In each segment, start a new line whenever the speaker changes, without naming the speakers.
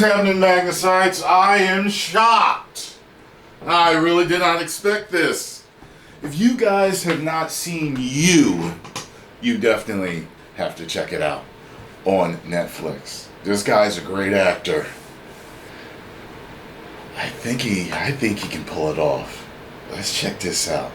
is happening, Magnusites? I am shocked. I really did not expect this. If you guys have not seen you definitely have to check it out on Netflix. This guy's a great actor. I think he can pull it off. Let's check this out.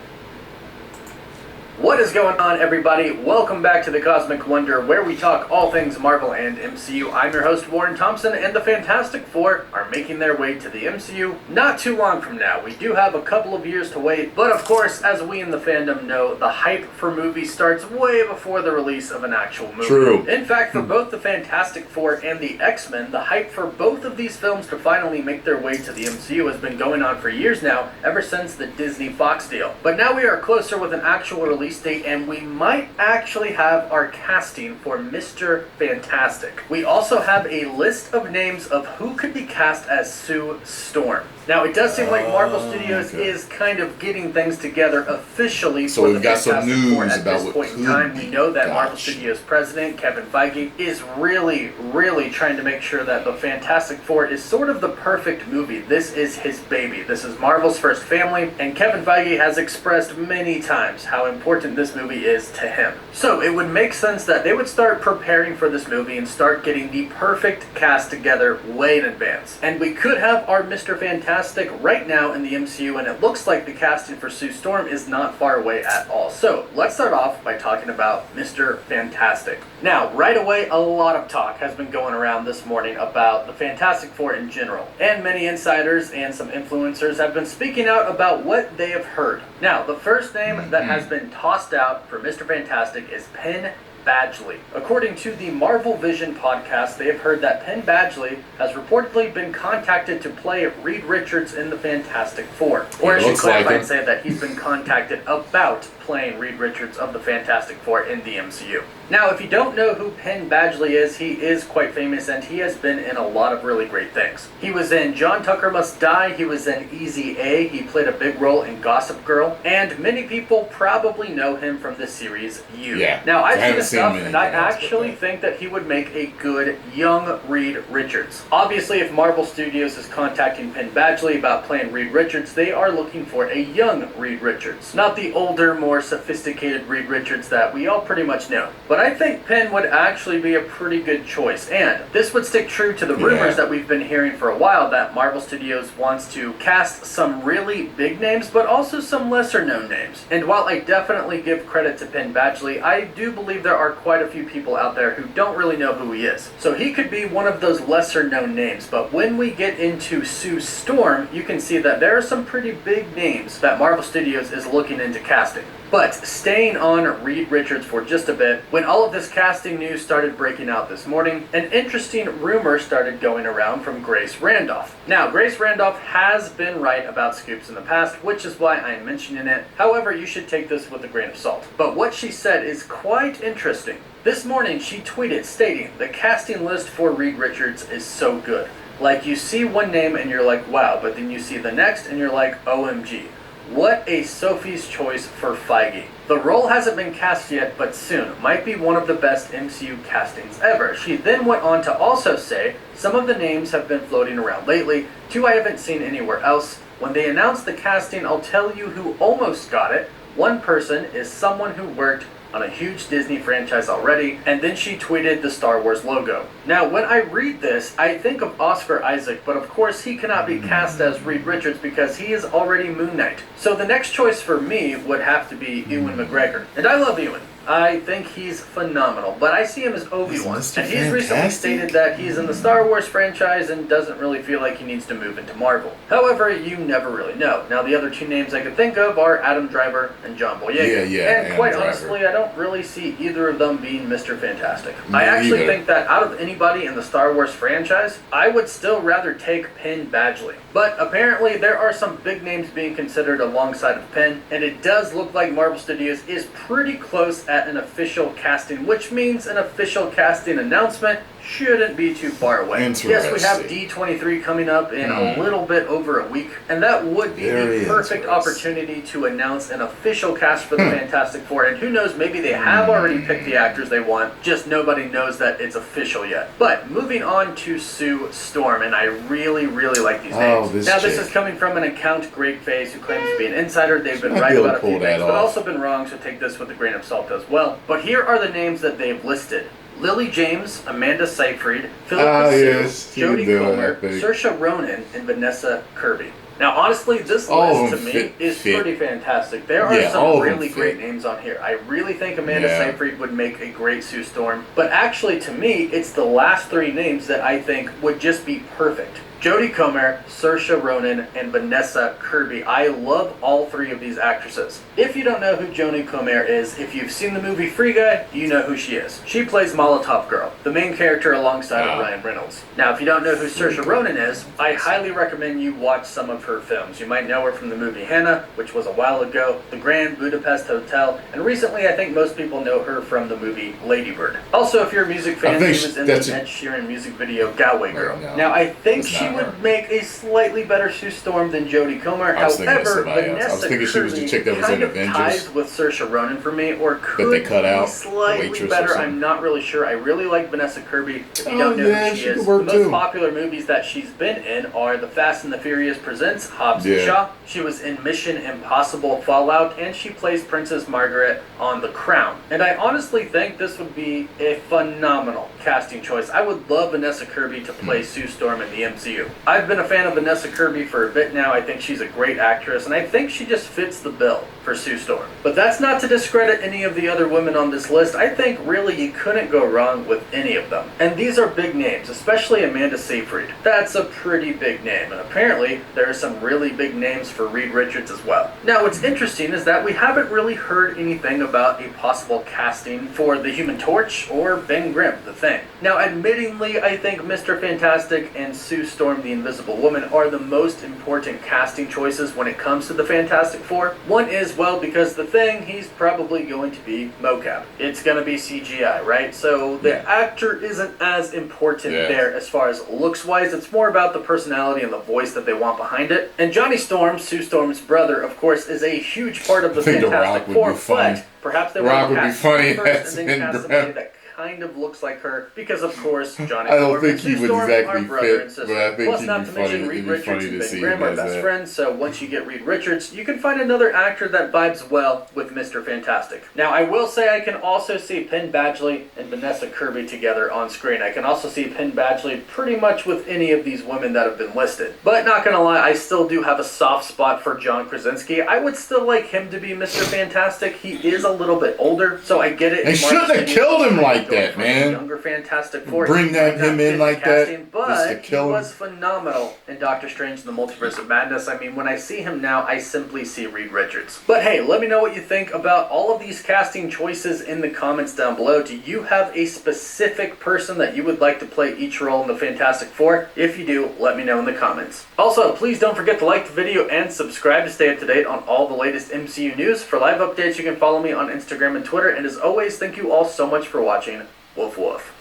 What is going on, everybody? Welcome back to the Cosmic Wonder, where we talk all things Marvel and MCU. I'm your host, Warren Thompson, and the Fantastic Four are making their way to the MCU not too long from now. We do have a couple of years to wait, but of course, as we in the fandom know, the hype for movies starts way before the release of an actual movie.
True.
In fact, for both the Fantastic Four and the X-Men, the hype for both of these films to finally make their way to the MCU has been going on for years now, ever since the Disney-Fox deal. But now we are closer with an actual release date, and we might actually have our casting for Mr. Fantastic. We also have a list of names of who could be cast as Sue Storm. Now, it does seem like Marvel Studios is kind of getting things together officially for the Fantastic Four at this point in time. We know that Marvel Studios president, Kevin Feige, is really trying to make sure that the Fantastic Four is sort of the perfect movie. This is his baby. This is Marvel's first family, and Kevin Feige has expressed many times how important this movie is to him. So, it would make sense that they would start preparing for this movie and start getting the perfect cast together way in advance. And we could have our Mr. Fantastic right now in the MCU, and it looks like the casting for Sue Storm is not far away at all. So let's start off by talking about Mr. Fantastic. Now, right away, a lot of talk has been going around this morning about the Fantastic Four in general, and many insiders and some influencers have been speaking out about what they have heard. Now, the first name that has been tossed out for Mr. Fantastic is Penn Badgley. According to the Marvel Vision podcast, they have heard that Penn Badgley has reportedly been contacted to play Reed Richards in the Fantastic Four. Or I should clarify and say that he's been contacted about playing Reed Richards of the Fantastic Four in the MCU. Now, if you don't know who Penn Badgley is, he is quite famous, and he has been in a lot of really great things. He was in John Tucker Must Die, he was in Easy A, he played a big role in Gossip Girl, and many people probably know him from the series You.
Yeah.
Now, I've seen his stuff, and I actually think that he would make a good young Reed Richards. Obviously, if Marvel Studios is contacting Penn Badgley about playing Reed Richards, they are looking for a young Reed Richards, not the older, more sophisticated Reed Richards that we all pretty much know. But I think Penn would actually be a pretty good choice, and this would stick true to the rumors that we've been hearing for a while that Marvel Studios wants to cast some really big names, but also some lesser known names. And while I definitely give credit to Penn Badgley, I do believe there are quite a few people out there who don't really know who he is. So he could be one of those lesser known names, but when we get into Sue Storm, you can see that there are some pretty big names that Marvel Studios is looking into casting. But staying on Reed Richards for just a bit, when all of this casting news started breaking out this morning, an interesting rumor started going around from Grace Randolph. Now, Grace Randolph has been right about scoops in the past, which is why I'm mentioning it. However, you should take this with a grain of salt. But what she said is quite interesting. This morning, she tweeted stating, "The casting list for Reed Richards is so good. Like, you see one name and you're like, wow, but then you see the next and you're like, OMG. What a Sophie's choice for Feige. The role hasn't been cast yet, but soon. Might be one of the best MCU castings ever." She then went on to also say, "Some of the names have been floating around lately, two I haven't seen anywhere else. When they announce the casting, I'll tell you who almost got it. One person is someone who worked on a huge Disney franchise already," and then she tweeted the Star Wars logo. Now, when I read this, I think of Oscar Isaac, but of course he cannot be cast as Reed Richards because he is already Moon Knight. So the next choice for me would have to be Ewan Mcgregor. And I love Ewan. I think he's phenomenal, but I see him as Obi-Wan, and he's recently stated that he's in the Star Wars franchise and doesn't really feel like he needs to move into Marvel. However, you never really know. Now, the other two names I could think of are Adam Driver and John Boyega. And quite honestly, I don't really see either of them being Mr. Fantastic. I actually think that out of anybody in the Star Wars franchise, I would still rather take Penn Badgley. But apparently, there are some big names being considered alongside of Penn, and it does look like Marvel Studios is pretty close at an official casting, which means an official casting announcement shouldn't be too far away. Yes, we have D23 coming up in a little bit over a week, and that would be the perfect opportunity to announce an official cast for the Fantastic Four. And who knows, maybe they have already picked the actors they want, just nobody knows that it's official yet. But moving on to Sue Storm, and I really, really like these names. This is coming from an account, Great Face, who claims to be an insider. They've been right about a few things, but also been wrong, so take this with a grain of salt as well. But here are the names that they've listed. Lily James, Amanda Seyfried, Philippa Sue, Jodie Comer, Saoirse Ronan, and Vanessa Kirby. Now, honestly, this list to me is pretty fantastic. There are some really great names on here. I really think Amanda Seyfried would make a great Sue Storm. But actually, to me, it's the last three names that I think would just be perfect. Jodie Comer, Saoirse Ronan, and Vanessa Kirby. I love all three of these actresses. If you don't know who Jodie Comer is, if you've seen the movie Free Guy, you know who she is. She plays Molotov Girl, the main character alongside of Ryan Reynolds. Now, if you don't know who Saoirse Ronan is, I highly recommend you watch some of her films. You might know her from the movie Hannah, which was a while ago, The Grand Budapest Hotel, and recently I think most people know her from the movie Lady Bird. Also, if you're a music fan, she was in the Ed Sheeran music video Galway Girl. Now, I think she would make a slightly better Sue Storm than Jodie Comer. However, Vanessa Kirby kind of ties with Saoirse Ronan for me, or could be slightly better. I'm not really sure. I really like Vanessa Kirby. If you don't know who she is, the most popular movies that she's been in are The Fast and the Furious Presents Hobbs and Shaw. She was in Mission Impossible Fallout, and she plays Princess Margaret on The Crown. And I honestly think this would be a phenomenal casting choice. I would love Vanessa Kirby to play Sue Storm in the MCU. I've been a fan of Vanessa Kirby for a bit now. I think she's a great actress, and I think she just fits the bill for Sue Storm. But that's not to discredit any of the other women on this list. I think really you couldn't go wrong with any of them. And these are big names, especially Amanda Seyfried. That's a pretty big name, and apparently there are some really big names for Reed Richards as well. Now, what's interesting is that we haven't really heard anything about a possible casting for the Human Torch or Ben Grimm, the Thing. Now, admittingly, I think Mr. Fantastic and Sue Storm, the Invisible Woman, are the most important casting choices when it comes to the Fantastic Four. One is, well, because the Thing, he's probably going to be mocap. It's going to be CGI, right? So the actor isn't as important there as far as looks-wise. It's more about the personality and the voice that they want behind it. And Johnny Storm, Sue Storm's brother, of course, is a huge part of the Fantastic Four, but perhaps they want to cast him first and then cast somebody that kind of looks like her, because of course Johnny Storm and Sue Storm are brother and sister. Plus, not to mention Reed Richards and Ben Grimm are best friends, so once you get Reed Richards, you can find another actor that vibes well with Mr. Fantastic. Now, I will say I can also see Penn Badgley and Vanessa Kirby together on screen. I can also see Penn Badgley pretty much with any of these women that have been listed. But not gonna lie, I still do have a soft spot for John Krasinski. I would still like him to be Mr. Fantastic. He is a little bit older, so I get it.
They shouldn't have killed him like that, man.
Younger Fantastic Four.
Bring him in like that,
but he was phenomenal in Doctor Strange and the Multiverse of Madness. I mean, when I see him now, I simply see Reed Richards. But hey, let me know what you think about all of these casting choices in the comments down below. Do you have a specific person that you would like to play each role in the Fantastic Four? If you do, let me know in the comments. Also, please don't forget to like the video and subscribe to stay up to date on all the latest MCU news. For live updates, you can follow me on Instagram and Twitter. And as always, thank you all so much for watching. Woof woof.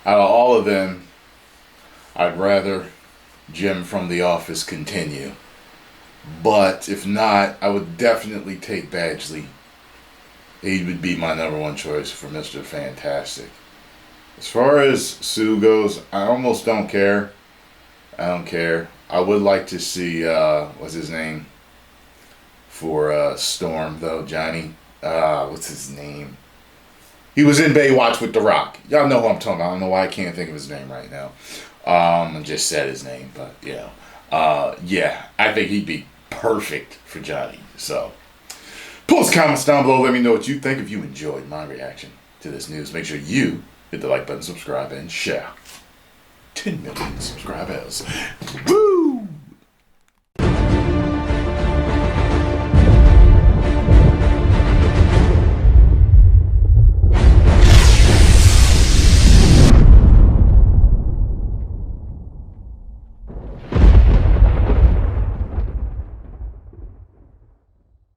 Out of all of them, I'd rather Jim from The Office continue. But if not, I would definitely take Badgley. He would be my number one choice for Mr. Fantastic. As far as Sue goes, I almost don't care. I don't care. I would like to see, what's his name? For Storm, though, Johnny. What's his name? He was in Baywatch with The Rock. Y'all know who I'm talking about. I don't know why I can't think of his name right now. I just said his name, but yeah. I think he'd be perfect for Johnny. So, post comments down below. Let me know what you think. If you enjoyed my reaction to this news, make sure you hit the like button, subscribe, and share. 10 million subscribers. Woo!